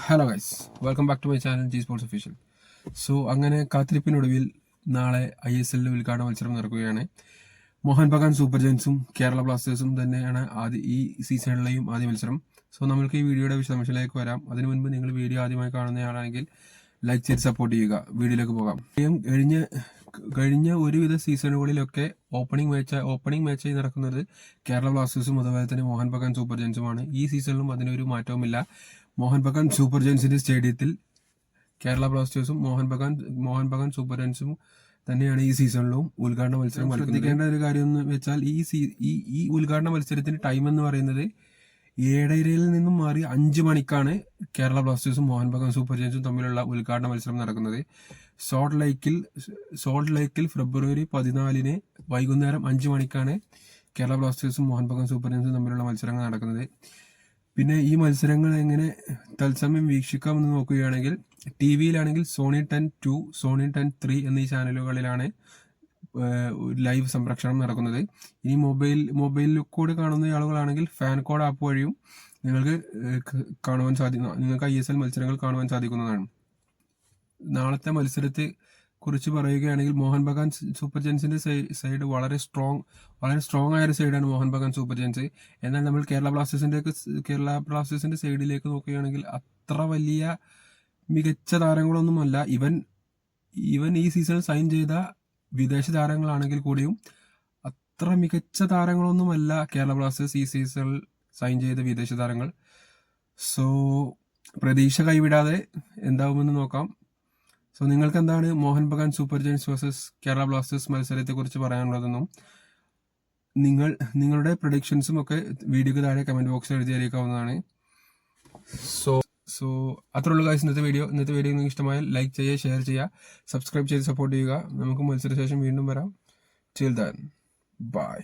Hello guys, welcome back to my channel G sports official. So അങ്ങനെ കാത്തിരിപ്പിനൊടുവിൽ നാളെ ISL ഉദ്ഘാടന മത്സരം നടക്കുകയാണ്. മോഹൻ ബഗാൻ സൂപ്പർ ജയൻസും കേരള ബ്ലാസ്റ്റേഴ്സും തന്നെയാണ് ഈ സീസണിലെയും ആദ്യ മത്സരം. സോ നമ്മൾക്ക് ഈ വീഡിയോയുടെ വിശദാംശങ്ങളിലേക്ക് വരാം. അതിനു മുൻപ് നിങ്ങൾ വീഡിയോ ആദ്യമായി കാണുന്നയാളാണെങ്കിൽ ലൈക്ക് ചെയ്ത് സപ്പോർട്ട് ചെയ്യുക. വീഡിയോയിലേക്ക് പോകാം. കഴിഞ്ഞ ഒരുവിധ സീസണുകളിലൊക്കെ ഓപ്പണിംഗ് മാച്ചായി നടക്കുന്നത് കേരള ബ്ലാസ്റ്റേഴ്സും അതുപോലെ തന്നെ മോഹൻ ബഗാൻ സൂപ്പർ ജയൻസുമാണ്. ഈ സീസണിലും അതിനൊരു മാറ്റവുമില്ല. മോഹൻ ബഗാൻ സൂപ്പർ ജയൻസിന്റെ സ്റ്റേഡിയത്തിൽ കേരള ബ്ലാസ്റ്റേഴ്സും മോഹൻ ബഗാൻ സൂപ്പർ ജയൻസും തന്നെയാണ് ഈ സീസണിലും ഉദ്ഘാടന മത്സരം. ശ്രദ്ധിക്കേണ്ട ഒരു കാര്യം എന്ന് വെച്ചാൽ ഈ ഉദ്ഘാടന മത്സരത്തിന്റെ ടൈം എന്ന് പറയുന്നത് 7:30 നിന്നും മാറി 5 മണിക്കാണ് കേരള ബ്ലാസ്റ്റേഴ്സും മോഹൻ ബഗാൻ സൂപ്പർ ജയൻസും തമ്മിലുള്ള ഉദ്ഘാടന മത്സരം നടക്കുന്നത്. സോൾട്ട് ലേക്കിൽ ഫെബ്രുവരി 14 വൈകുന്നേരം 5 മണിക്കാണ് കേരള ബ്ലാസ്റ്റേഴ്സും മോഹൻ ബഗാൻ സൂപ്പർ ജയൻസും തമ്മിലുള്ള മത്സരങ്ങൾ നടക്കുന്നത്. പിന്നെ ഈ മത്സരങ്ങൾ എങ്ങനെ തത്സമയം വീക്ഷിക്കാമെന്ന് നോക്കുകയാണെങ്കിൽ TV-യിലാണെങ്കിൽ സോണി 10-2, സോണി 10-3 എന്നീ ചാനലുകളിലാണ് ലൈവ് സംപ്രേഷണം നടക്കുന്നത്. ഇനി മൊബൈലിൽ കൂടെ കാണുന്ന ആളുകളാണെങ്കിൽ ഫാൻ കോഡ് ആപ്പ് വഴിയും നിങ്ങൾക്ക് ISL മത്സരങ്ങൾ കാണുവാൻ സാധിക്കുന്നതാണ്. നാളത്തെ മത്സരത്തെ കുറിച്ച് പറയുകയാണെങ്കിൽ മോഹൻ ബഗാൻ സൂപ്പർ ജയൻസിന്റെ സൈഡ് വളരെ സ്ട്രോങ് ആയ ഒരു സൈഡാണ് മോഹൻ ബഗാൻ സൂപ്പർ ജയൻസ്. എന്നാൽ നമ്മൾ കേരള ബ്ലാസ്റ്റേഴ്സിന്റെ സൈഡിലേക്ക് നോക്കുകയാണെങ്കിൽ അത്ര വലിയ മികച്ച താരങ്ങളൊന്നുമല്ല. ഇവൻ ഈ സീസണിൽ സൈൻ ചെയ്ത വിദേശ താരങ്ങളാണെങ്കിൽ കൂടിയും അത്ര മികച്ച താരങ്ങളൊന്നുമല്ല കേരള ബ്ലാസ്റ്റേഴ്സ് ഈ സീസണിൽ സൈൻ ചെയ്ത വിദേശ താരങ്ങൾ. സോ പ്രതീക്ഷ കൈവിടാതെ എന്താവുമെന്ന് നോക്കാം. സോ നിങ്ങൾക്ക് എന്താണ് Mohun Bagan super giants versus Kerala blasters മത്സരത്തെക്കുറിച്ച് പറയാനുള്ളതെന്നും നിങ്ങളുടെ പ്രഡിക്ഷൻസും ഒക്കെ വീഡിയോക്ക് താഴെ കമന്റ് ബോക്സിൽ എഴുതി അറിയിക്കാവുന്നതാണ്. സോ അത്രയുള്ള ഗൈസ് ഇന്നത്തെ വീഡിയോ നിങ്ങൾക്ക് ഇഷ്ടമായാൽ ലൈക്ക് ചെയ്യുക, ഷെയർ ചെയ്യുക, സബ്സ്ക്രൈബ് ചെയ്ത് സപ്പോർട്ട് ചെയ്യുക. നമുക്ക് മത്സരശേഷം വീണ്ടും വരാം. Till then bye.